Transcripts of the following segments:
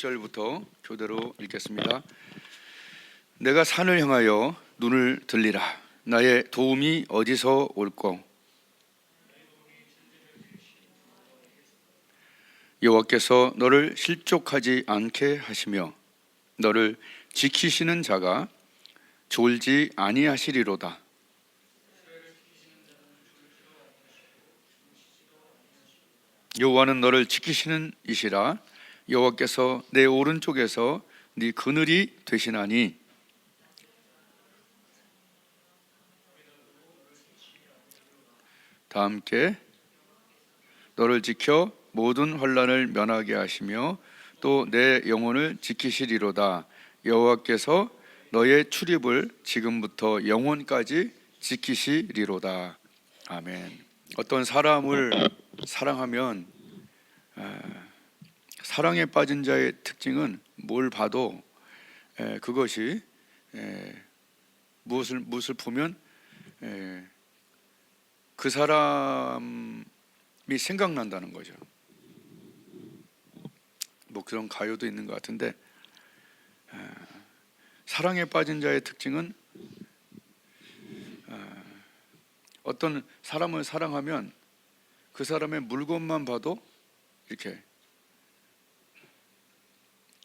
1절부터 교대로 읽겠습니다. 내가 산을 향하여 눈을 들리라. 나의 도움이 어디서 올꼬? 여호와께서 너를 실족하지 않게 하시며 너를 지키시는 자가 졸지 아니하시리로다. 여호와는 너를 지키시는 이시라. 여호와께서 내 오른쪽에서 네 그늘이 되시나니 다 함께 너를 지켜 모든 환난을 면하게 하시며 또 내 영혼을 지키시리로다. 여호와께서 너의 출입을 지금부터 영원까지 지키시리로다. 아멘. 어떤 사람을 사랑하면 사랑에 빠진 자의 특징은 뭘 봐도 그것이 무엇을 보면 그 사람이 생각난다는 거죠. 뭐 그런 가요도 있는 것 같은데 사랑에 빠진 자의 특징은 어떤 사람을 사랑하면 그 사람의 물건만 봐도 이렇게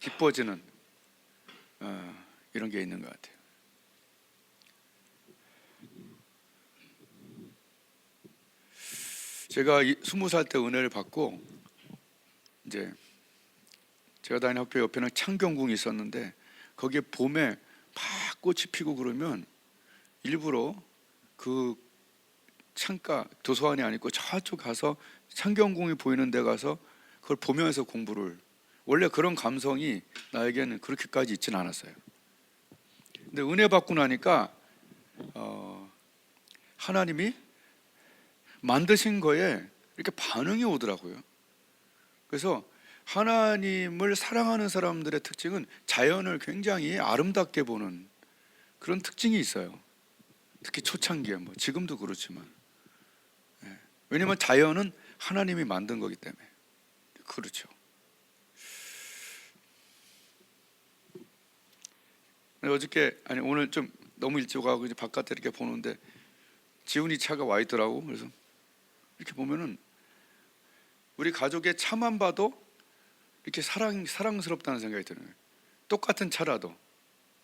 기뻐지는 이런 게 있는 것 같아요. 제가 20살 때 은혜를 받고 이제 제가 다니는 학교 옆에는 창경궁이 있었는데 거기에 봄에 막 꽃이 피고 그러면 일부러 그 창가 도서관이 아니고 저쪽 가서 창경궁이 보이는 데 가서 그걸 보면서 공부를, 원래 그런 감성이 나에게는 그렇게까지 있지는 않았어요. 근데 은혜 받고 나니까 하나님이 만드신 거에 이렇게 반응이 오더라고요. 그래서 하나님을 사랑하는 사람들의 특징은 자연을 굉장히 아름답게 보는 그런 특징이 있어요. 특히 초창기에, 뭐 지금도 그렇지만. 왜냐하면 자연은 하나님이 만든 거기 때문에. 그렇죠. 오늘 좀 너무 일찍 와고 이제 바깥에 이렇게 보는데 지훈이 차가 와 있더라고. 그래서 이렇게 보면은 우리 가족의 차만 봐도 이렇게 사랑스럽다는 생각이 드는 거예요. 똑같은 차라도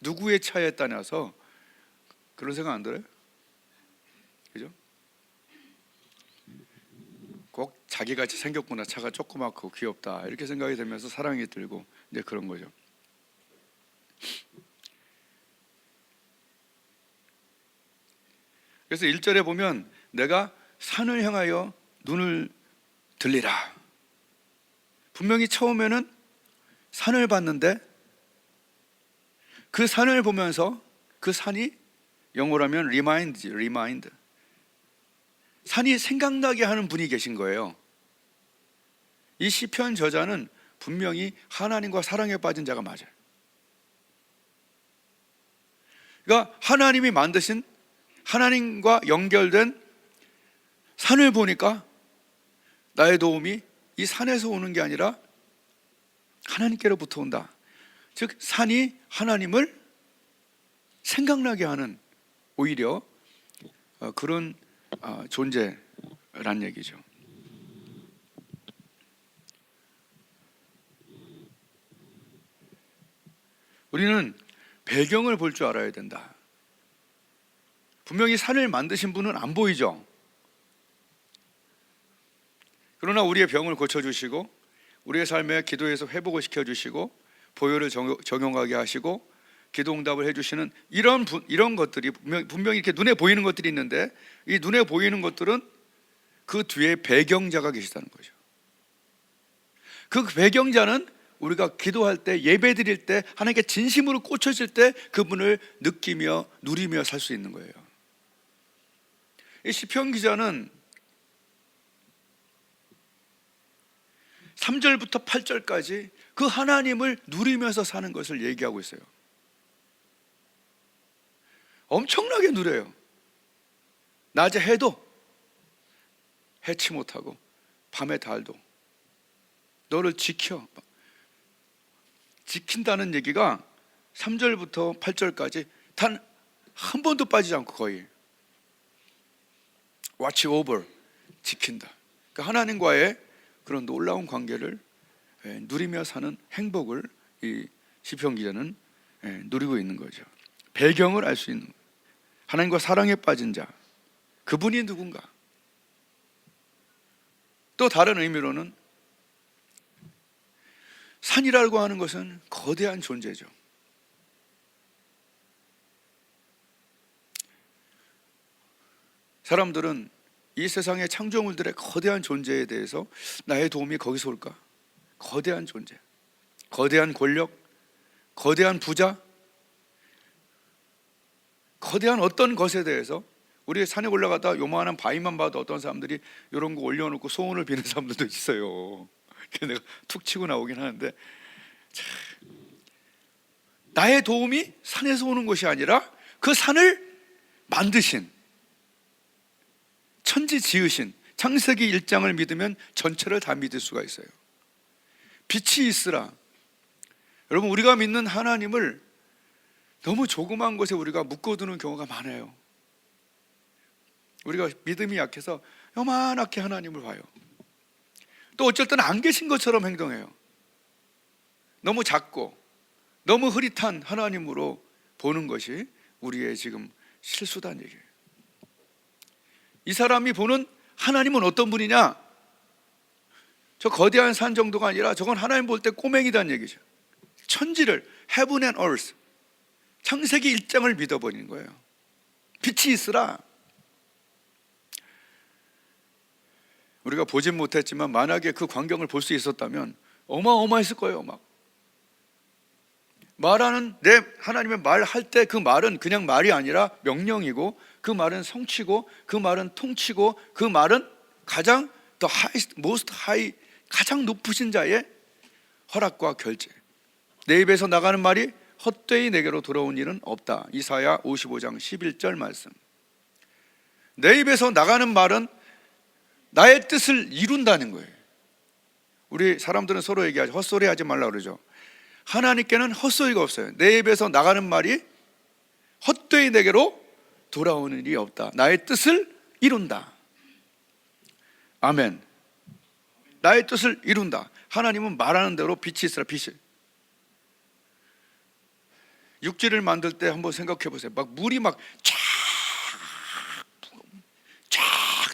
누구의 차에 따라서 그런 생각 안 들어요? 그죠? 꼭 자기같이 생겼구나, 차가 조그맣고 귀엽다, 이렇게 생각이 들면서 사랑이 들고 이제 그런 거죠. 그래서 1절에 보면 내가 산을 향하여 눈을 들리라. 분명히 처음에는 산을 봤는데 그 산을 보면서 그 산이 영어로 하면 remind. 산이 생각나게 하는 분이 계신 거예요. 이 시편 저자는 분명히 하나님과 사랑에 빠진 자가 맞아요. 그러니까 하나님이 만드신, 하나님과 연결된 산을 보니까 나의 도움이 이 산에서 오는 게 아니라 하나님께로부터 온다. 즉 산이 하나님을 생각나게 하는 오히려 그런 존재란 얘기죠. 우리는 배경을 볼 줄 알아야 된다. 분명히 산을 만드신 분은 안 보이죠. 그러나 우리의 병을 고쳐주시고 우리의 삶에 기도에서 회복을 시켜주시고 보혈을 적용하게 하시고 기도응답을 해주시는 이런 것들이 분명히 이렇게 눈에 보이는 것들이 있는데, 이 눈에 보이는 것들은 그 뒤에 배경자가 계시다는 거죠. 그 배경자는 우리가 기도할 때, 예배 드릴 때, 하나님께 진심으로 꽂혀질 때 그분을 느끼며 누리며 살 수 있는 거예요. 이 시편 기자는 3절부터 8절까지 그 하나님을 누리면서 사는 것을 얘기하고 있어요. 엄청나게 누려요. 낮에 해도 해치 못하고 밤에 달도 너를 지켜. 지킨다는 얘기가 3절부터 8절까지 단 한 번도 빠지지 않고 거의 watch over, 지킨다. 그러니까 하나님과의 그런 놀라운 관계를 누리며 사는 행복을 이 시편 기자는 누리고 있는 거죠. 배경을 알 수 있는 거예요. 하나님과 사랑에 빠진 자, 그분이 누군가. 또 다른 의미로는 산이라고 하는 것은 거대한 존재죠. 사람들은 이 세상의 창조물들의 거대한 존재에 대해서 나의 도움이 거기서 올까? 거대한 존재, 거대한 권력, 거대한 부자, 거대한 어떤 것에 대해서 우리 산에 올라가다 요만한 바위만 봐도 어떤 사람들이 이런 거 올려놓고 소원을 비는 사람들도 있어요. 내가 툭 치고 나오긴 하는데, 나의 도움이 산에서 오는 것이 아니라 그 산을 만드신, 천지 지으신 창세기 1장을 믿으면 전체를 다 믿을 수가 있어요. 빛이 있으라. 여러분, 우리가 믿는 하나님을 너무 조그만 것에 우리가 묶어두는 경우가 많아요. 우리가 믿음이 약해서 요만하게 하나님을 봐요. 또 어쩔 때는 안 계신 것처럼 행동해요. 너무 작고 너무 흐릿한 하나님으로 보는 것이 우리의 지금 실수다는 얘기예요. 이 사람이 보는 하나님은 어떤 분이냐? 저 거대한 산 정도가 아니라 저건 하나님 볼 때 꼬맹이다는 얘기죠. 천지를, heaven and earth, 창세기 1장을 믿어버리는 거예요. 빛이 있으라. 우리가 보진 못했지만 만약에 그 광경을 볼 수 있었다면 어마어마했을 거예요. 막 말하는, 내 하나님의 말할 때 그 말은 그냥 말이 아니라 명령이고, 그 말은 성취고, 그 말은 통치고, 그 말은 가장 the highest, most high, 가장 높으신 자의 허락과 결제. 내 입에서 나가는 말이 헛되이 내게로 돌아온 일은 없다. 이사야 55장 11절 말씀. 내 입에서 나가는 말은 나의 뜻을 이룬다는 거예요. 우리 사람들은 서로 얘기하죠. 헛소리 하지 말라 그러죠. 하나님께는 헛소리가 없어요. 내 입에서 나가는 말이 헛되이 내게로 돌아오는 일이 없다. 나의 뜻을 이룬다. 아멘. 나의 뜻을 이룬다. 하나님은 말하는 대로 빛이 있으라. 빛이. 육지를 만들 때 한번 생각해 보세요. 막 물이 막 쫙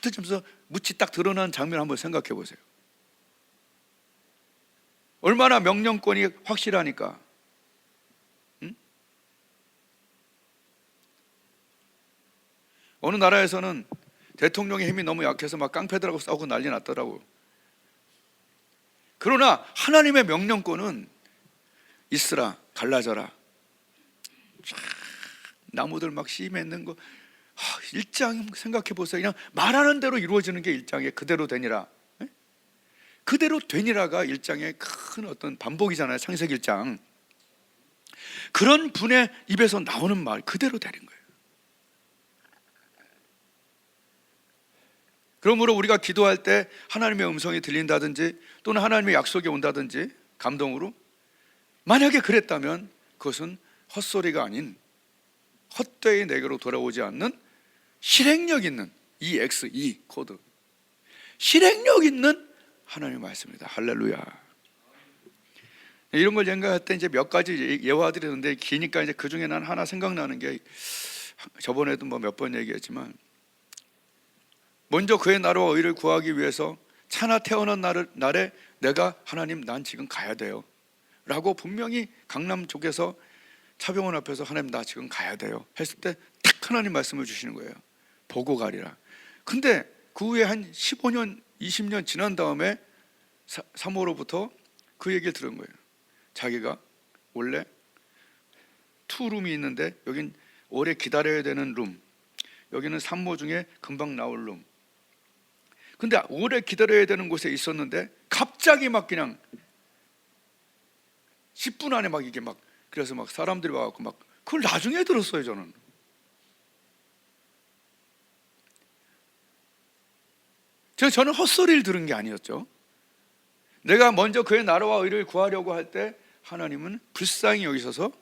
터지면서 묻이 딱 드러나는 장면 한번 생각해 보세요. 얼마나 명령권이 확실하니까. 응? 어느 나라에서는 대통령의 힘이 너무 약해서 막 깡패들하고 싸우고 난리 났더라고요. 그러나 하나님의 명령권은 있으라, 갈라져라. 나무들 막 씨 맺는 거, 일장 생각해 보세요. 그냥 말하는 대로 이루어지는 게 일장에 그대로 되니라. 그대로 되니라가 일장의 큰 어떤 반복이잖아요. 창세기 1장. 그런 분의 입에서 나오는 말 그대로 되는 거예요. 그러므로 우리가 기도할 때 하나님의 음성이 들린다든지 또는 하나님의 약속이 온다든지 감동으로, 만약에 그랬다면 그것은 헛소리가 아닌 헛되이 내게로 돌아오지 않는 실행력 있는 EXE 코드, 실행력 있는 하나님의 말씀입니다. 할렐루야. 이런 걸 생각할 때 이제 몇 가지 예화들이 있는데 기니까 이제 그 중에 난 하나 생각나는 게, 저번에도 뭐 몇 번 얘기했지만, 먼저 그의 나라와 의를 구하기 위해서 차나 태어난 날에 내가 하나님 난 지금 가야 돼요 라고 분명히 강남 쪽에서 차병원 앞에서 하나님 나 지금 가야 돼요 했을 때 딱 하나님 말씀을 주시는 거예요. 보고 가리라. 근데 그 후에 한 15년 20년 지난 다음에 사모로부터 그 얘기를 들은 거예요. 자기가 원래 투룸이 있는데 여긴 오래 기다려야 되는 룸, 여기는 산모 중에 금방 나올 룸. 근데 오래 기다려야 되는 곳에 있었는데 갑자기 막 그냥 10분 안에 막 이게 막, 그래서 막 사람들이 와갖고 막, 그걸 나중에 들었어요. 저는 헛소리를 들은 게 아니었죠. 내가 먼저 그의 나라와 의를 구하려고 할 때 하나님은 불쌍히 여기셔서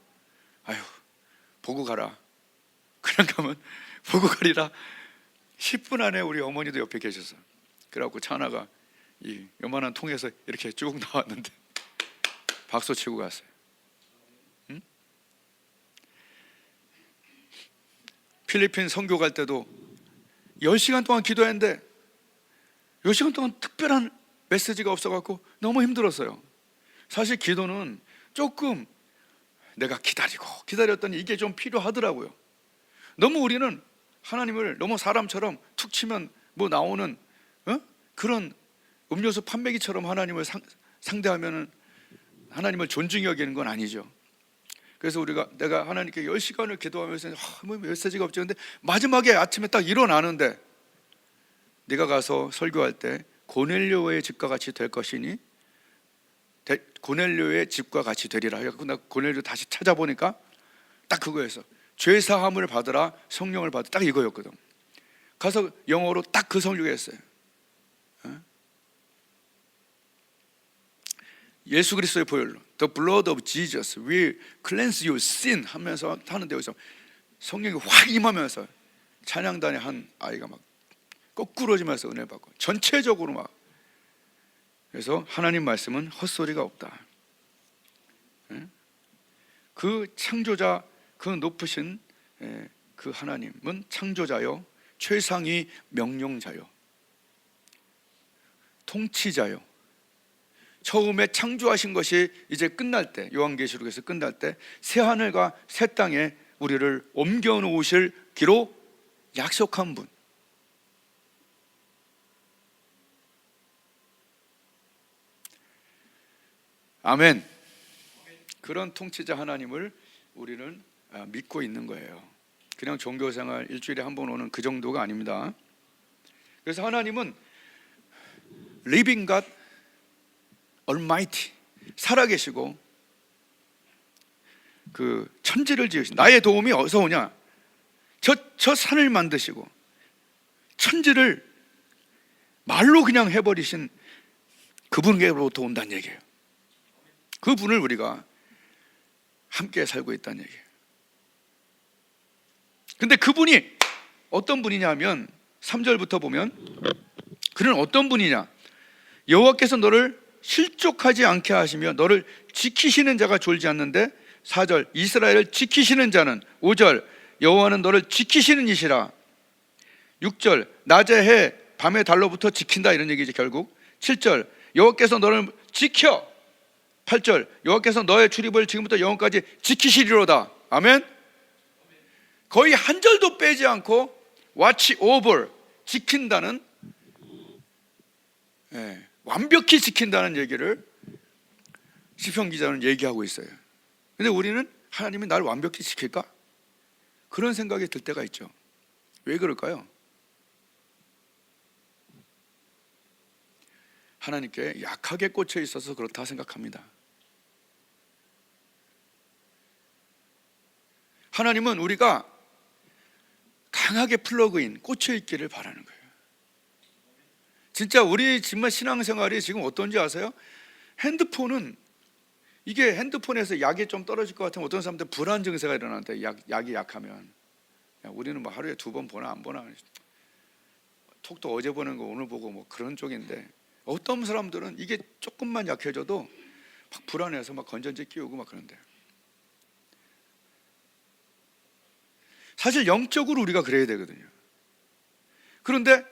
아유 보고 가라. 그냥 가면 보고 가리라. 10분 안에 우리 어머니도 옆에 계셔서 그래갖고 차나가 이 요만한 통에서 이렇게 쭉 나왔는데 박수 치고 갔어요. 응? 필리핀 선교 갈 때도 10시간 동안 기도했는데 10시간 동안 특별한 메시지가 없어갖고 너무 힘들었어요. 사실 기도는 조금 내가 기다렸더니 이게 좀 필요하더라고요. 너무 우리는 하나님을 너무 사람처럼 툭 치면 뭐 나오는 그런 음료수 판매기처럼 하나님을 상대하면은 하나님을 존중히 여기는 건 아니죠. 그래서 내가 하나님께 10시간을 기도하면서 뭐 메시지가 없지. 근데 마지막에 아침에 딱 일어나는데 네가 가서 설교할 때 고넬료의 집과 같이 될 것이니 고넬료의 집과 같이 되리라. 그래서 나 고넬료 다시 찾아보니까 딱 그거였어. 죄 사함을 받으라, 성령을 받으라. 딱 이거였거든. 가서 영어로 딱 그 설교를 했어요. 예수 그리스도의 보혈로 The blood of Jesus will cleanse your sin 하면서 하는데 여기서 성령이 확 임하면서 찬양단의 한 아이가 막 거꾸러지면서 은혜를 받고 전체적으로 막. 그래서 하나님 말씀은 헛소리가 없다. 그 창조자, 그 높으신 그 하나님은 창조자요, 최상위 명령자요, 통치자요. 처음에 창조하신 것이 이제 끝날 때, 요한계시록에서 끝날 때 새 하늘과 새 땅에 우리를 옮겨 놓으실 기로 약속한 분. 아멘. 그런 통치자 하나님을 우리는 믿고 있는 거예요. 그냥 종교생활 일주일에 한 번 오는 그 정도가 아닙니다. 그래서 하나님은 Living God Almighty, 살아계시고 그 천지를 지으신, 나의 도움이 어디서 오냐? 저 산을 만드시고 천지를 말로 그냥 해버리신 그분께로부터 온다는 얘기예요. 그분을 우리가 함께 살고 있다는 얘기예요. 근데 그분이 어떤 분이냐면 3절부터 보면 그는 어떤 분이냐? 여호와께서 너를 실족하지 않게 하시며 너를 지키시는 자가 졸지 않는데 4절 이스라엘을 지키시는 자는 5절 여호와는 너를 지키시는 이시라 6절 낮에 해 밤에 달로부터 지킨다 이런 얘기지 결국 7절 여호와께서 너를 지켜 8절 여호와께서 너의 출입을 지금부터 영원까지 지키시리로다. 아멘. 거의 한 절도 빼지 않고 watch over, 지킨다는 완벽히 지킨다는 얘기를 시편 기자는 얘기하고 있어요. 근데 우리는 하나님이 나를 완벽히 지킬까? 그런 생각이 들 때가 있죠. 왜 그럴까요? 하나님께 약하게 꽂혀 있어서 그렇다 생각합니다. 하나님은 우리가 강하게 플러그인, 꽂혀 있기를 바라는 거예요. 진짜 우리 정말 신앙생활이 지금 어떤지 아세요? 핸드폰은 이게 핸드폰에서 약이 좀 떨어질 것 같으면 어떤 사람들 불안 증세가 일어난대. 약이 약하면. 야, 우리는 뭐 하루에 2번 보나 안 보나. 톡도 어제 보는 거 오늘 보고 뭐 그런 쪽인데 어떤 사람들은 이게 조금만 약해져도 막 불안해서 막 건전지 끼우고 막 그런데. 사실 영적으로 우리가 그래야 되거든요. 그런데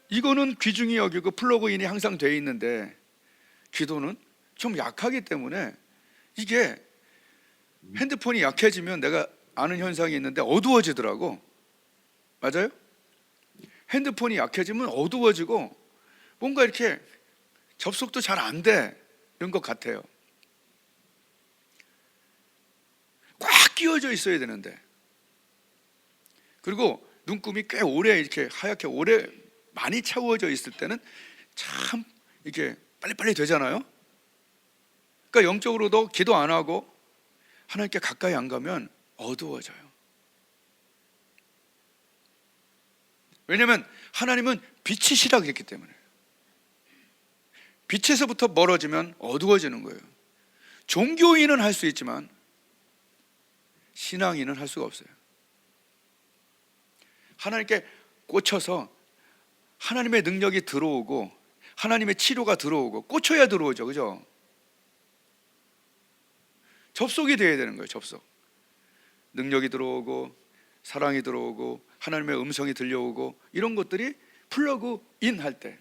이거는 귀중히 여기고 플러그인이 항상 돼 있는데 기도는 좀 약하기 때문에 이게 핸드폰이 약해지면 내가 아는 현상이 있는데 어두워지더라고. 맞아요? 핸드폰이 약해지면 어두워지고 뭔가 이렇게 접속도 잘 안 돼 이런 것 같아요. 꽉 끼워져 있어야 되는데. 그리고 눈금이 꽤 오래 이렇게 하얗게 오래 많이 채워져 있을 때는 참 이게 빨리빨리 되잖아요. 그러니까 영적으로도 기도 안 하고 하나님께 가까이 안 가면 어두워져요. 왜냐하면 하나님은 빛이시라 그랬기 때문에. 빛에서부터 멀어지면 어두워지는 거예요. 종교인은 할 수 있지만 신앙인은 할 수가 없어요. 하나님께 꽂혀서 하나님의 능력이 들어오고 하나님의 치료가 들어오고 꽂혀야 들어오죠. 그죠? 접속이 돼야 되는 거예요. 접속. 능력이 들어오고 사랑이 들어오고 하나님의 음성이 들려오고 이런 것들이 플러그 인 할 때.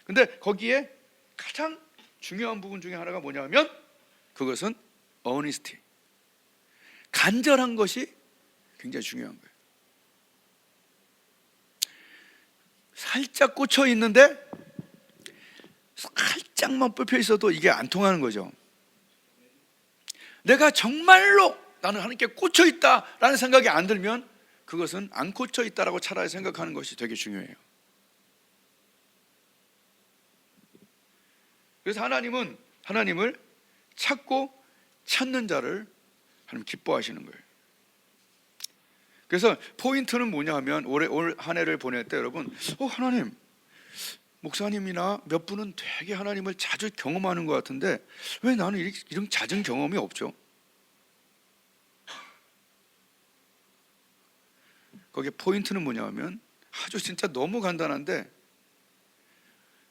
근데 거기에 가장 중요한 부분 중에 하나가 뭐냐면 그것은 어니스티, 간절한 것이 굉장히 중요한 거예요. 살짝 꽂혀 있는데 살짝만 뽑혀 있어도 이게 안 통하는 거죠. 내가 정말로 나는 하나님께 꽂혀 있다라는 생각이 안 들면 그것은 안 꽂혀 있다라고 차라리 생각하는 것이 되게 중요해요. 그래서 하나님을 찾고 찾는 자를 하나님 기뻐하시는 거예요. 그래서 포인트는 뭐냐 하면 올 한 해를 보낼 때 여러분, 하나님, 목사님이나 몇 분은 되게 하나님을 자주 경험하는 것 같은데 왜 나는 이런 잦은 경험이 없죠? 거기에 포인트는 뭐냐 하면 아주 진짜 너무 간단한데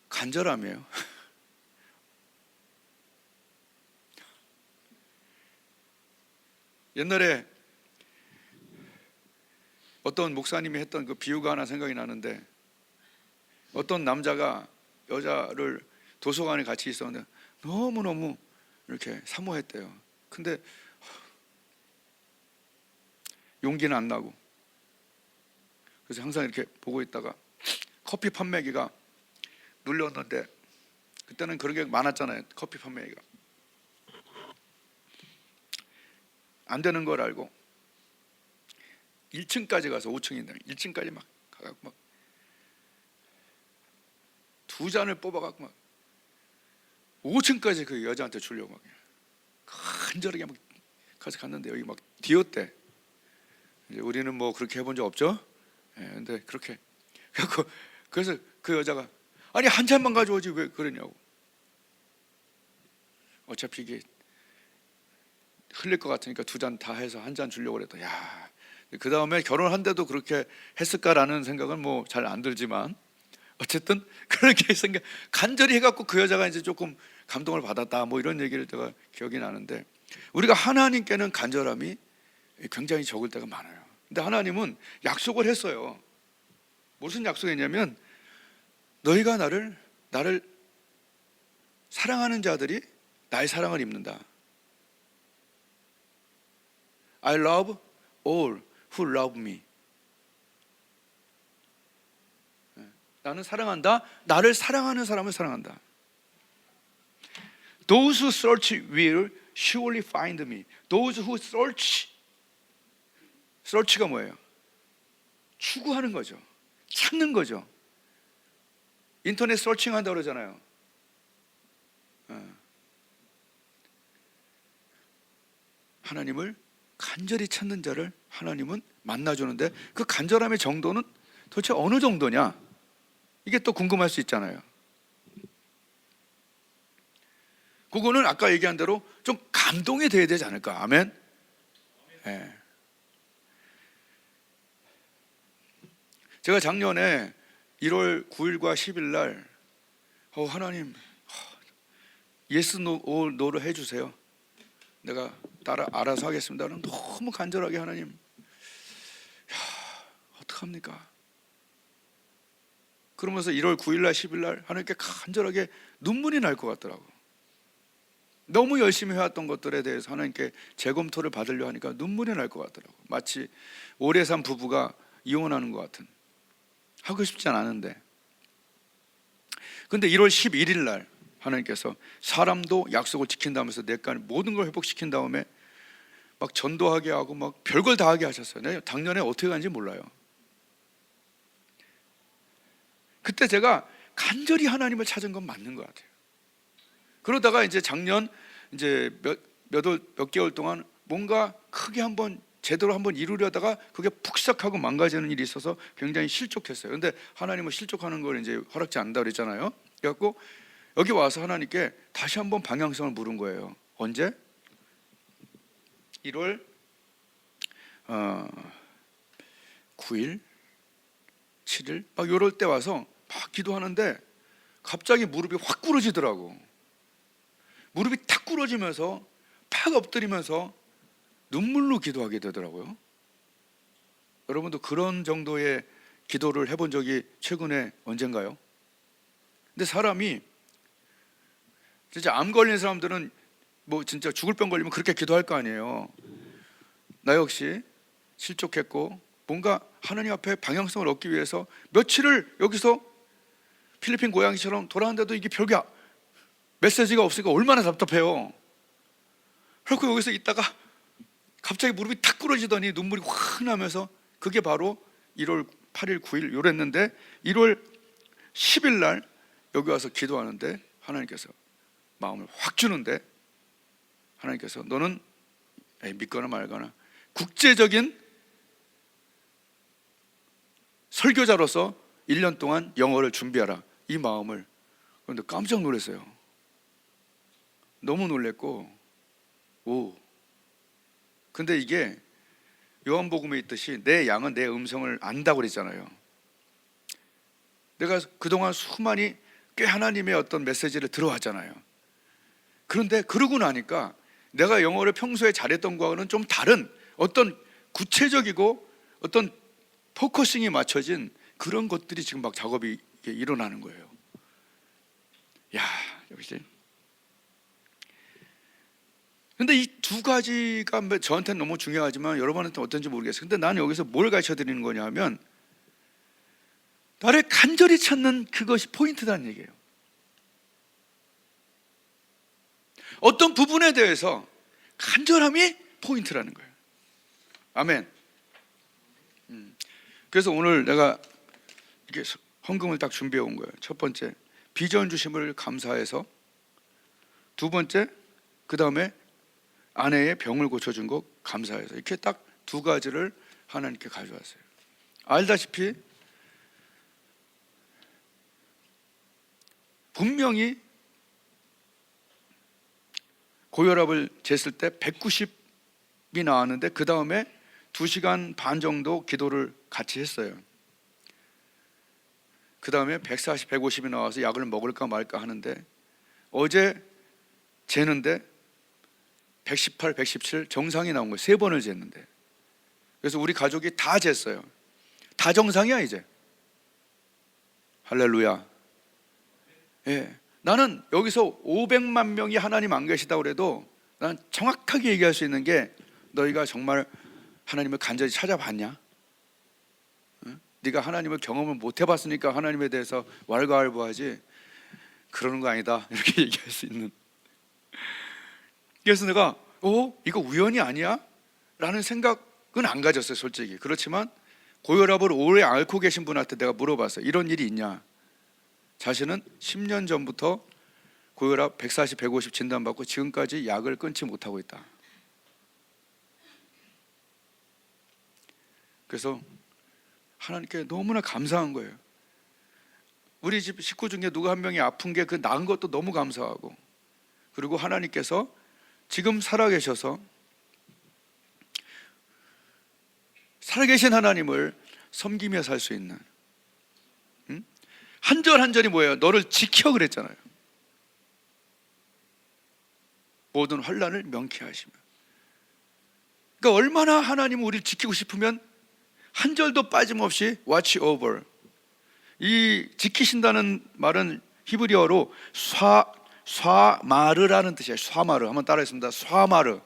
간절함이에요. 옛날에 어떤 목사님이 했던 그 비유가 하나 생각이 나는데, 어떤 남자가 여자를 도서관에 같이 있었는데 너무너무 이렇게 사모했대요. 근데 용기는 안 나고, 그래서 항상 이렇게 보고 있다가 커피 판매기가 눌렸는데, 그때는 그런 게 많았잖아요. 커피 판매기가 안 되는 걸 알고 1층까지 가서, 5층인데 1층까지 막 가갖고 막 2잔을 뽑아갖고 막 5층까지 그 여자한테 주려고 막 간절하게 막 가서 갔는데 여기 막 뒤었대. 이제 우리는 뭐 그렇게 해본 적 없죠. 근데 그렇게 그래서 그 여자가 아니 한 잔만 가져오지 왜 그러냐고. 어차피 이게 흘릴 것 같으니까 2잔 다 해서 한 잔 주려고 그랬다. 야, 그 다음에 결혼한데도 그렇게 했을까라는 생각은 뭐 잘 안 들지만 어쨌든 그렇게 생각 간절히 해갖고 그 여자가 이제 조금 감동을 받았다 뭐 이런 얘기를 제가 기억이 나는데, 우리가 하나님께는 간절함이 굉장히 적을 때가 많아요. 근데 하나님은 약속을 했어요. 무슨 약속했냐면 너희가 나를 사랑하는 자들이 나의 사랑을 입는다. I love all who love me. 나는 사랑한다. 나를 사랑하는 사람을 사랑한다. Those who search will surely find me. Those who search가 뭐예요? 추구하는 거죠. 찾는 거죠. 인터넷 서칭한다고 그러잖아요. 하나님을 간절히 찾는 자를 하나님은 만나주는데 그 간절함의 정도는 도대체 어느 정도냐? 이게 또 궁금할 수 있잖아요. 그거는 아까 얘기한 대로 좀 감동이 돼야 되지 않을까? 아멘? 네. 제가 작년에 1월 9일과 10일 날 하나님 예스 노를 해주세요. 내가 따라 알아서 하겠습니다. 너무 간절하게 하나님, 어떡합니까? 그러면서 1월 9일 날 10일 날 하나님께 간절하게 눈물이 날 것 같더라고. 너무 열심히 해왔던 것들에 대해서 하나님께 재검토를 받으려 하니까 눈물이 날 것 같더라고. 마치 오래 산 부부가 이혼하는 것 같은. 하고 싶지 않았는데, 근데 1월 11일 날 하나님께서 사람도 약속을 지킨다면서 내가 모든 걸 회복시킨 다음에 막 전도하게 하고 막 별걸 다 하게 하셨어요. 내가 작년에 어떻게 간지 몰라요. 그때 제가 간절히 하나님을 찾은 건 맞는 것 같아요. 그러다가 이제 작년 이제 몇 개월 동안 뭔가 크게 제대로 한번 이루려다가 그게 푹싹하고 망가지는 일이 있어서 굉장히 실족했어요. 근데 하나님은 실족하는 걸 이제 허락지 않는다 그랬잖아요. 그래갖고 여기 와서 하나님께 다시 한번 방향성을 물은 거예요. 언제? 1월 9일, 7일 막 이럴 때 와서 막 기도하는데 갑자기 무릎이 확 꿇어지더라고. 무릎이 탁 꿇어지면서 팍 엎드리면서 눈물로 기도하게 되더라고요. 여러분도 그런 정도의 기도를 해본 적이 최근에 언젠가요? 근데 사람이 진짜 암 걸린 사람들은 뭐 진짜 죽을 병 걸리면 그렇게 기도할 거 아니에요. 나 역시 실족했고 뭔가 하나님 앞에 방향성을 얻기 위해서 며칠을 여기서 필리핀 고양이처럼 돌아왔는데도 이게 별게 메시지가 없으니까 얼마나 답답해요. 그렇고 여기서 있다가 갑자기 무릎이 탁 꿇어지더니 눈물이 확 나면서 그게 바로 1월 8일 9일 요랬는데 1월 10일 날 여기 와서 기도하는데 하나님께서 마음을 확 주는데 하나님께서 너는 믿거나 말거나 국제적인 설교자로서 1년 동안 영어를 준비하라, 이 마음을. 그런데 깜짝 놀랐어요. 너무 놀랬고 근데 이게 요한복음에 있듯이 내 양은 내 음성을 안다고 그랬잖아요. 내가 그동안 수많이 꽤 하나님의 어떤 메시지를 들어왔잖아요. 그런데 그러고 나니까 내가 영어를 평소에 잘했던 거와는 좀 다른 어떤 구체적이고 어떤 포커싱이 맞춰진 그런 것들이 지금 막 작업이 일어나는 거예요. 야, 역시. 근데 이 두 가지가 저한테는 너무 중요하지만 여러분한테 어떤지 모르겠어요. 근데 나는 여기서 뭘 가르쳐 드리는 거냐 하면 나를 간절히 찾는 그것이 포인트라는 얘기예요. 어떤 부분에 대해서 간절함이 포인트라는 거예요. 아멘. 그래서 오늘 내가 이렇게 헌금을 딱 준비해 온 거예요. 첫 번째, 비전 주심을 감사해서. 두 번째, 그 다음에 아내의 병을 고쳐준 거 감사해서. 이렇게 딱 두 가지를 하나님께 가져왔어요. 알다시피 분명히 고혈압을 쟀을 때 190이 나왔는데 그 다음에 2시간 반 정도 기도를 같이 했어요. 그 다음에 140, 150이 나와서 약을 먹을까 말까 하는데 어제 재는데 118, 117 정상이 나온 거예요. 3번을 쟀는데. 그래서 우리 가족이 다 쟀어요. 다 정상이야 이제. 할렐루야. 예. 나는 여기서 500만 명이 하나님 안 계시다고 그래도 난 정확하게 얘기할 수 있는 게 너희가 정말 하나님을 간절히 찾아봤냐? 네가 하나님을 경험을 못 해봤으니까 하나님에 대해서 왈가왈부하지 그러는 거 아니다, 이렇게 얘기할 수 있는. 그래서 내가 이거 우연이 아니야? 라는 생각은 안 가졌어요, 솔직히. 그렇지만 고혈압을 오래 앓고 계신 분한테 내가 물어봤어요. 이런 일이 있냐? 자신은 10년 전부터 고혈압 140, 150 진단받고 지금까지 약을 끊지 못하고 있다. 그래서 하나님께 너무나 감사한 거예요. 우리 집 식구 중에 누구 한 명이 아픈 게 그 나은 것도 너무 감사하고, 그리고 하나님께서 지금 살아계셔서 살아계신 하나님을 섬기며 살 수 있는, 한 절 한 절이 뭐예요? 너를 지켜 그랬잖아요. 모든 환난을 명쾌하시며. 그러니까 얼마나 하나님은 우리를 지키고 싶으면 한 절도 빠짐없이 watch over. 이 지키신다는 말은 히브리어로 쏴마르라는 뜻이에요. 쏴마르. 한번 따라했습니다. 쏴마르.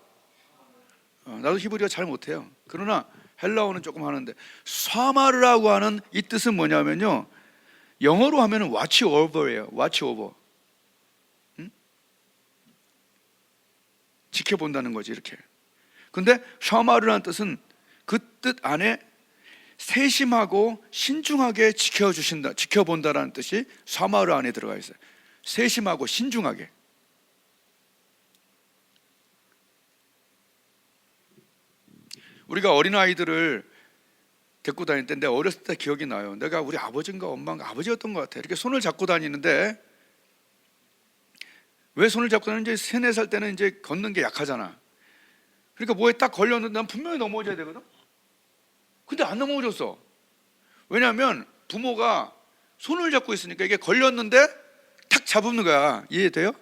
나도 히브리어 잘 못해요. 그러나 헬라어는 조금 하는데, 쏴마르라고 하는 이 뜻은 뭐냐면요, 영어로 하면 watch over예요. watch over. 지켜본다는 거지, 이렇게. 근데 샤마르라는 뜻은 그 뜻 안에 세심하고 신중하게 지켜주신다, 지켜본다라는 뜻이 샤마르 안에 들어가 있어요. 세심하고 신중하게. 우리가 어린아이들을 데리고 다닐 때, 내가 어렸을 때 기억이 나요. 내가 우리 아버지인가 엄마인가, 아버지였던 것 같아. 이렇게 손을 잡고 다니는데 왜 손을 잡고 하는? 이제 3, 4살 때는 이제 걷는 게 약하잖아. 그러니까 뭐에 딱 걸렸는데 난 분명히 넘어져야 되거든. 근데 안 넘어졌어. 왜냐하면 부모가 손을 잡고 있으니까 이게 걸렸는데 탁 잡는 거야. 이해돼요?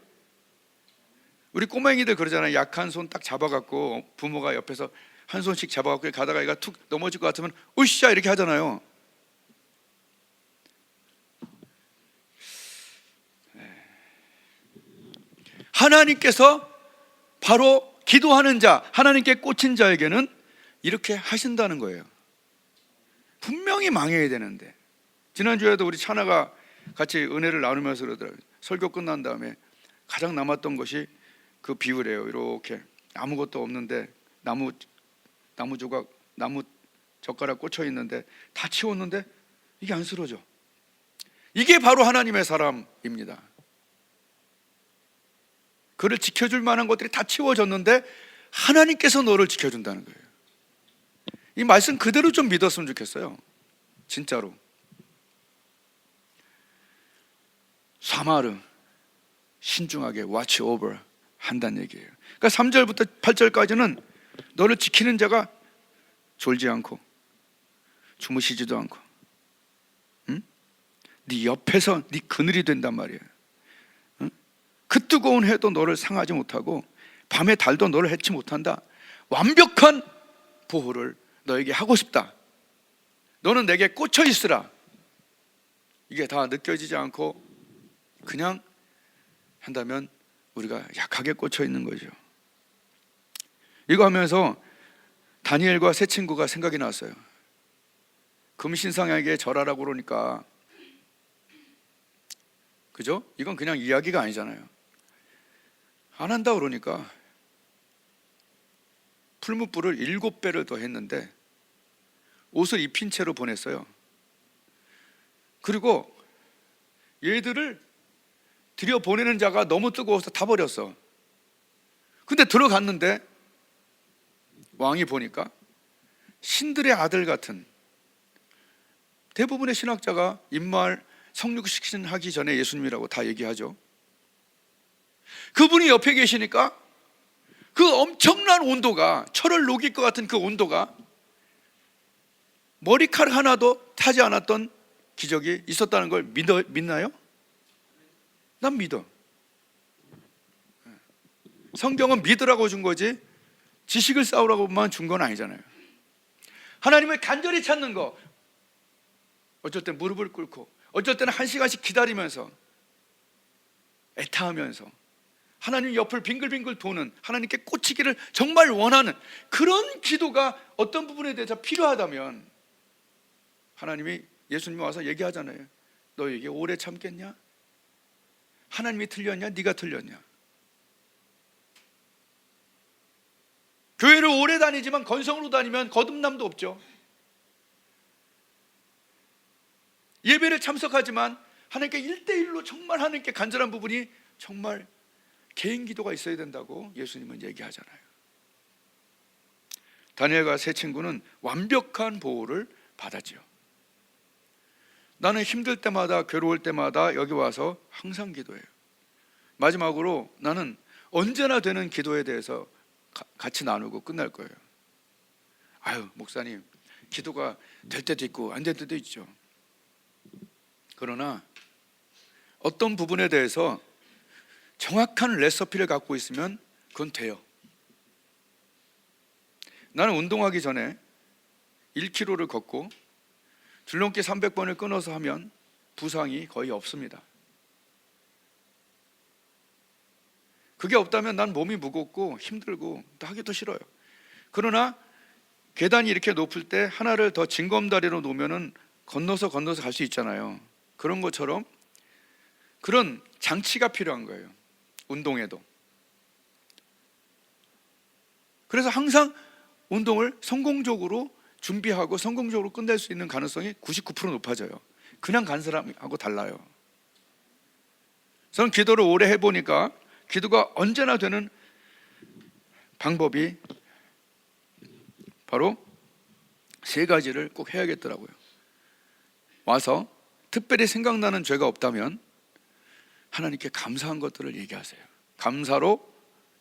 우리 꼬맹이들 그러잖아요. 약한 손 딱 잡아갖고 부모가 옆에서 한 손씩 잡아갖고 가다가 얘가 툭 넘어질 것 같으면 으쌰 이렇게 하잖아요. 하나님께서 바로 기도하는 자, 하나님께 꽂힌 자에게는 이렇게 하신다는 거예요. 분명히 망해야 되는데. 지난주에도 우리 차나가 같이 은혜를 나누면서 그러더라고요. 설교 끝난 다음에 가장 남았던 것이 그 비유래요. 이렇게 아무것도 없는데 나무 조각, 나무 젓가락 꽂혀 있는데 다 치웠는데 이게 안 쓰러져. 이게 바로 하나님의 사람입니다. 그를 지켜줄 만한 것들이 다 치워졌는데 하나님께서 너를 지켜준다는 거예요. 이 말씀 그대로 좀 믿었으면 좋겠어요. 진짜로. 사마르 신중하게 watch over 한다는 얘기예요. 그러니까 3절부터 8절까지는 너를 지키는 자가 졸지 않고 주무시지도 않고 네 옆에서 네 그늘이 된단 말이에요. 그 뜨거운 해도 너를 상하지 못하고 밤의 달도 너를 해치 못한다. 완벽한 보호를 너에게 하고 싶다. 너는 내게 꽂혀 있으라. 이게 다 느껴지지 않고 그냥 한다면 우리가 약하게 꽂혀 있는 거죠. 이거 하면서 다니엘과 세 친구가 생각이 났어요. 금신상에게 절하라고 그러니까, 그죠? 이건 그냥 이야기가 아니잖아요. 안 한다 그러니까 풀무불을 7배를 더 했는데 옷을 입힌 채로 보냈어요. 그리고 얘들을 들여보내는 자가 너무 뜨거워서 다 버렸어. 근데 들어갔는데 왕이 보니까 신들의 아들 같은, 대부분의 신학자가 입말 성육신 하기 전에 예수님이라고 다 얘기하죠. 그분이 옆에 계시니까 그 엄청난 온도가, 철을 녹일 것 같은 그 온도가 머리카락 하나도 타지 않았던 기적이 있었다는 걸 믿나요? 난 믿어. 성경은 믿으라고 준 거지 지식을 쌓으라고만 준 건 아니잖아요. 하나님을 간절히 찾는 거, 어쩔 때 무릎을 꿇고 어쩔 때는 1시간씩 기다리면서 애타하면서 하나님 옆을 빙글빙글 도는, 하나님께 꽂히기를 정말 원하는 그런 기도가 어떤 부분에 대해서 필요하다면 하나님이, 예수님이 와서 얘기하잖아요. 너에게 오래 참겠냐? 하나님이 틀렸냐? 네가 틀렸냐? 교회를 오래 다니지만 건성으로 다니면 거듭남도 없죠. 예배를 참석하지만 하나님께 1대1로 정말 하나님께 간절한 부분이 정말 개인 기도가 있어야 된다고 예수님은 얘기하잖아요. 다니엘과 세 친구는 완벽한 보호를 받았죠. 나는 힘들 때마다, 괴로울 때마다 여기 와서 항상 기도해요. 마지막으로 나는 언제나 되는 기도에 대해서 같이 나누고 끝날 거예요. 아유, 목사님, 기도가 될 때도 있고 안 될 때도 있죠. 그러나 어떤 부분에 대해서 정확한 레시피를 갖고 있으면 그건 돼요. 나는 운동하기 전에 1km를 걷고 줄넘기 300번을 끊어서 하면 부상이 거의 없습니다. 그게 없다면 난 몸이 무겁고 힘들고 또 하기도 싫어요. 그러나 계단이 이렇게 높을 때 하나를 더 징검다리로 놓으면 건너서 갈 수 있잖아요. 그런 것처럼 그런 장치가 필요한 거예요. 운동에도. 그래서 항상 운동을 성공적으로 준비하고 성공적으로 끝낼 수 있는 가능성이 99% 높아져요. 그냥 간 사람하고 달라요. 저는 기도를 오래 해보니까 기도가 언제나 되는 방법이 바로 3가지를 꼭 해야겠더라고요. 와서 특별히 생각나는 죄가 없다면 하나님께 감사한 것들을 얘기하세요. 감사로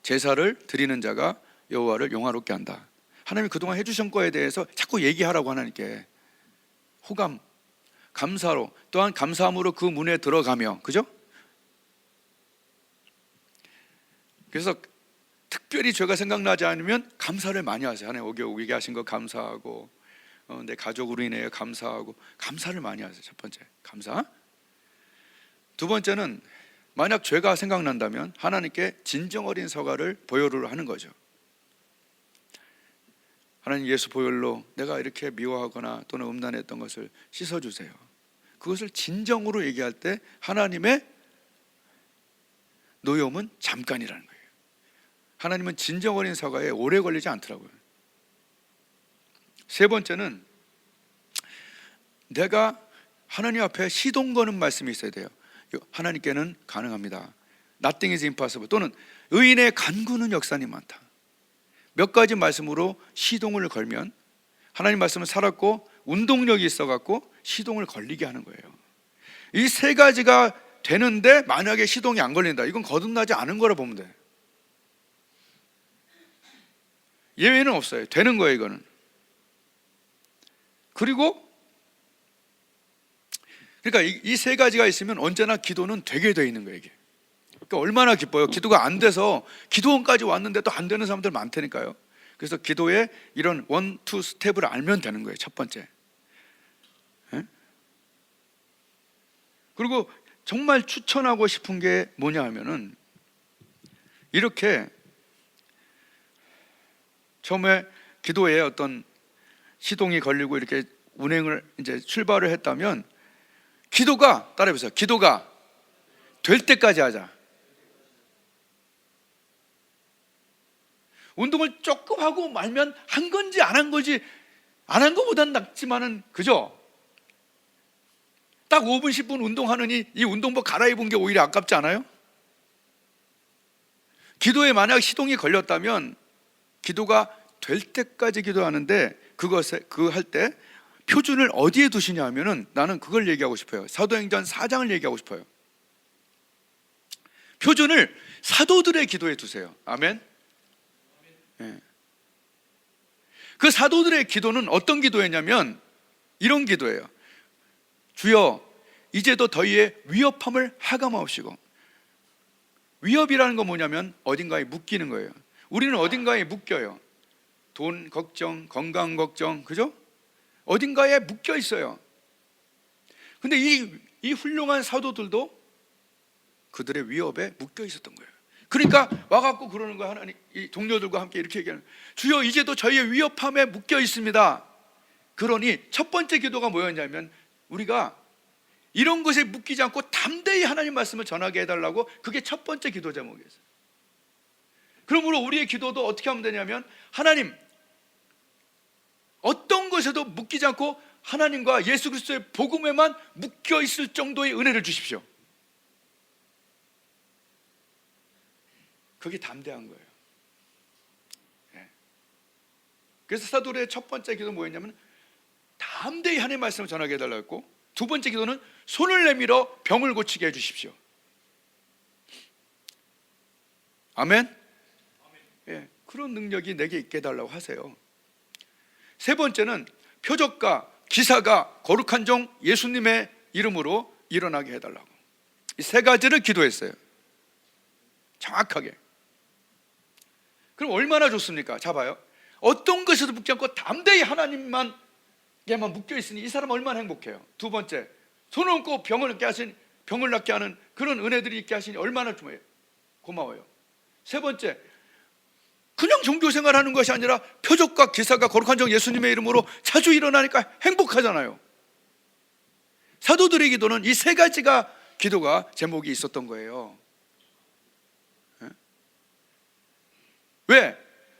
제사를 드리는 자가 여호와를 영화롭게 한다. 하나님이 그동안 해주신 거에 대해서 자꾸 얘기하라고 하나님께. 호감, 감사로, 또한 감사함으로 그 문에 들어가며, 그죠? 그래서 특별히 죄가 생각나지 않으면 감사를 많이 하세요. 하나님 오게 하신 거 감사하고, 내 가족으로 인해 감사하고, 감사를 많이 하세요. 첫 번째, 감사. 두 번째는 만약 죄가 생각난다면 하나님께 진정 어린 사과를 보혈로 하는 거죠. 하나님, 예수 보혈로 내가 이렇게 미워하거나 또는 음란했던 것을 씻어주세요. 그것을 진정으로 얘기할 때 하나님의 노여움은 잠깐이라는 거예요. 하나님은 진정 어린 사과에 오래 걸리지 않더라고요. 세 번째는 내가 하나님 앞에 시동 거는 말씀이 있어야 돼요. 하나님께는 가능합니다. Nothing is impossible. 또는 의인의 간구는 역사니 많다. 몇 가지 말씀으로 시동을 걸면 하나님 말씀은 살았고 운동력이 있어갖고 시동을 걸리게 하는 거예요. 이 세 가지가 되는데 만약에 시동이 안 걸린다, 이건 거듭나지 않은 거라 보면 돼. 예외는 없어요. 되는 거예요, 이거는. 그리고 그러니까 이 세 가지가 있으면 언제나 기도는 되게 돼 있는 거예요, 이게. 그러니까 얼마나 기뻐요. 기도가 안 돼서 기도원까지 왔는데 또 안 되는 사람들 많다니까요. 그래서 기도에 이런 1, 2 스텝을 알면 되는 거예요. 첫 번째. 그리고 정말 추천하고 싶은 게 뭐냐 하면은, 이렇게 처음에 기도에 어떤 시동이 걸리고 이렇게 운행을 이제 출발을 했다면, 기도가, 따라해보세요. 기도가 될 때까지 하자. 운동을 조금 하고 말면 한 건지 안 한 건지, 안 한 것보단 낫지만은, 그죠? 딱 5분 10분 운동하느니 이 운동복 갈아입은 게 오히려 아깝지 않아요? 기도에 만약 시동이 걸렸다면 기도가 될 때까지 기도하는데, 그 할 때 표준을 어디에 두시냐 하면은, 나는 그걸 얘기하고 싶어요. 사도행전 4장을 얘기하고 싶어요. 표준을 사도들의 기도에 두세요. 아멘. 네. 그 사도들의 기도는 어떤 기도였냐면 이런 기도예요. 주여, 이제도 더위의 위협함을 하감하옵시고. 위협이라는 건 뭐냐면 어딘가에 묶이는 거예요. 우리는 어딘가에 묶여요. 돈 걱정, 건강 걱정, 그죠? 어딘가에 묶여 있어요. 근데 이 훌륭한 사도들도 그들의 위협에 묶여 있었던 거예요. 그러니까 와갖고 그러는 거예요. 하나님, 이 동료들과 함께 이렇게 얘기하는 거예요. 주여, 이제도 저희의 위협함에 묶여 있습니다. 그러니 첫 번째 기도가 뭐였냐면, 우리가 이런 것에 묶이지 않고 담대히 하나님 말씀을 전하게 해달라고, 그게 첫 번째 기도 제목이었어요. 그러므로 우리의 기도도 어떻게 하면 되냐면, 하나님, 어떤 것에도 묶이지 않고 하나님과 예수 그리스도의 복음에만 묶여 있을 정도의 은혜를 주십시오. 그게 담대한 거예요. 네. 그래서 사도들의 첫 번째 기도는 뭐였냐면 담대히 하나님의 말씀을 전하게 해달라고 했고, 두 번째 기도는 손을 내밀어 병을 고치게 해주십시오. 아멘? 예, 그런 능력이 내게 있게 해달라고 하세요. 세 번째는 표적과 기사가 거룩한 종 예수님의 이름으로 일어나게 해달라고. 이 세 가지를 기도했어요. 정확하게. 그럼 얼마나 좋습니까? 자 봐요. 어떤 것에도 묶지 않고 담대히 하나님만 에만 묶여 있으니 이 사람 얼마나 행복해요. 두 번째, 손을 얹고 병을 낫게 하는 그런 은혜들이 있게 하시니 얼마나 고마워요. 세 번째, 그냥 종교생활하는 것이 아니라 표적과 기사가 거룩한 종 예수님의 이름으로 자주 일어나니까 행복하잖아요. 사도들의 기도는 이 세 가지가 기도가 제목이 있었던 거예요. 왜?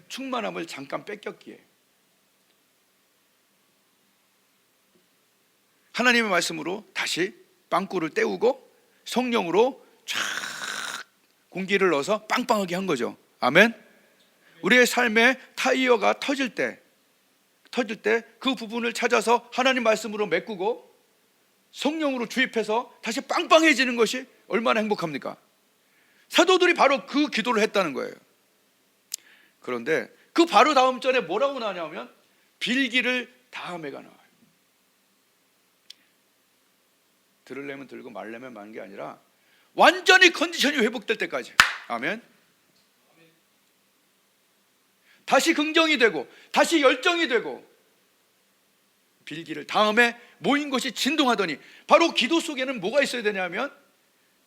충만함을 잠깐 뺏겼기에. 하나님의 말씀으로 다시 빵꾸를 때우고 성령으로 쫙 공기를 넣어서 빵빵하게 한 거죠. 아멘. 우리의 삶의 타이어가 터질 때 그 부분을 찾아서 하나님 말씀으로 메꾸고 성령으로 주입해서 다시 빵빵해지는 것이 얼마나 행복합니까? 사도들이 바로 그 기도를 했다는 거예요. 그런데 그 바로 다음 절에 뭐라고 나냐면 빌기를 다음에가 나와요. 들으려면 들고 말려면 마는 게 아니라 완전히 컨디션이 회복될 때까지. 아멘. 다시 긍정이 되고 다시 열정이 되고 빌기를 다음에 모인 곳이 진동하더니, 바로 기도 속에는 뭐가 있어야 되냐면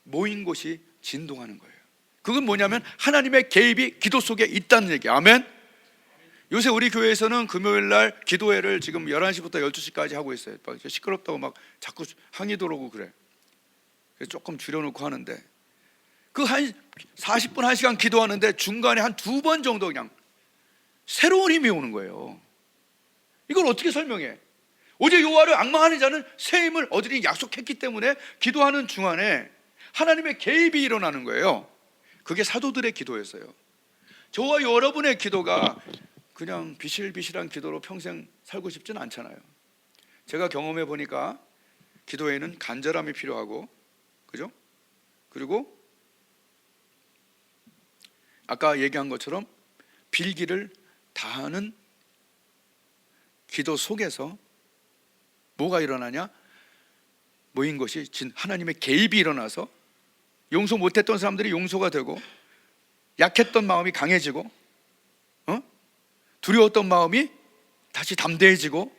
모인 곳이 진동하는 거예요. 그건 뭐냐면 하나님의 개입이 기도 속에 있다는 얘기. 아멘. 요새 우리 교회에서는 금요일날 기도회를 지금 11시부터 12시까지 하고 있어요. 시끄럽다고 막 자꾸 항의 들어오고 그래. 그래서 조금 줄여놓고 하는데, 그 한 40분 1시간 기도하는데 중간에 한 2번 정도 그냥 새로운 힘이 오는 거예요. 이걸 어떻게 설명해? 어제 요하를 앙망하는 자는 새 힘을 얻으리 약속했기 때문에 기도하는 중간에 하나님의 개입이 일어나는 거예요. 그게 사도들의 기도였어요. 저와 여러분의 기도가 그냥 비실비실한 기도로 평생 살고 싶지는 않잖아요. 제가 경험해 보니까 기도에는 간절함이 필요하고, 그죠? 그리고 아까 얘기한 것처럼 빌기를 다하는 기도 속에서 뭐가 일어나냐? 모인 것이 하나님의 개입이 일어나서 용서 못했던 사람들이 용서가 되고, 약했던 마음이 강해지고, 두려웠던 마음이 다시 담대해지고,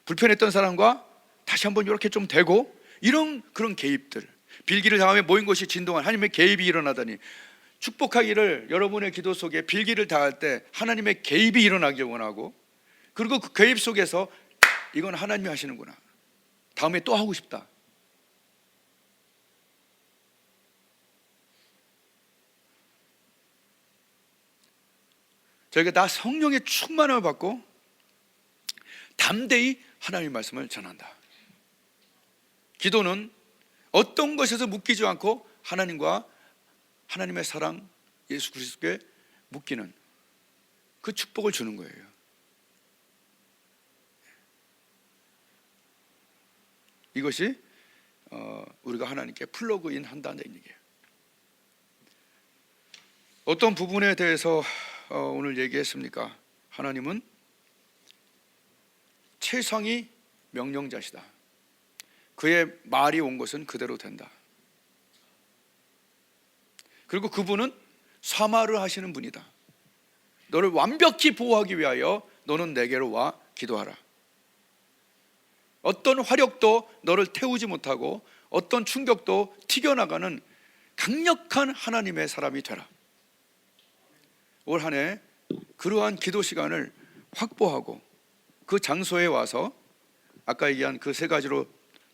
불편했던 사람과 다시 한번 이렇게 좀 되고, 이런 그런 개입들, 빌기를 다음에 모인 것이 진동한 하나님의 개입이 일어나더니, 축복하기를 여러분의 기도 속에 빌기를 다할 때 하나님의 개입이 일어나길 원하고, 그리고 그 개입 속에서 이건 하나님이 하시는구나, 다음에 또 하고 싶다. 저희가 다 성령의 충만함을 받고 담대히 하나님의 말씀을 전한다. 기도는 어떤 것에서 묶이지 않고 하나님과 하나님의 사랑 예수 그리스도께 묶이는 그 축복을 주는 거예요. 이것이 우리가 하나님께 플러그인 한다는 얘기예요. 어떤 부분에 대해서 오늘 얘기했습니까? 하나님은 최상위 명령자시다. 그의 말이 온 것은 그대로 된다. 그리고 그분은 사마를 하시는 분이다. 너를 완벽히 보호하기 위하여 너는 내게로 와 기도하라. 어떤 화력도 너를 태우지 못하고 어떤 충격도 튀겨나가는 강력한 하나님의 사람이 되라. 올 한 해 그러한 기도 시간을 확보하고 그 장소에 와서 아까 얘기한 그 세 가지로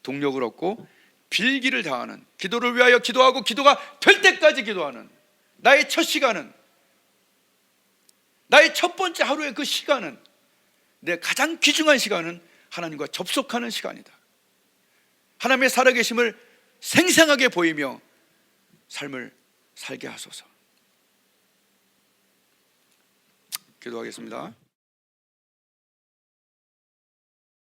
동력을 얻고 빌기를 다하는, 기도를 위하여 기도하고 기도가 될 때까지 기도하는 나의 첫 시간은, 나의 첫 번째 하루의 그 시간은, 내 가장 귀중한 시간은 하나님과 접속하는 시간이다. 하나님의 살아계심을 생생하게 보이며 삶을 살게 하소서. 기도하겠습니다.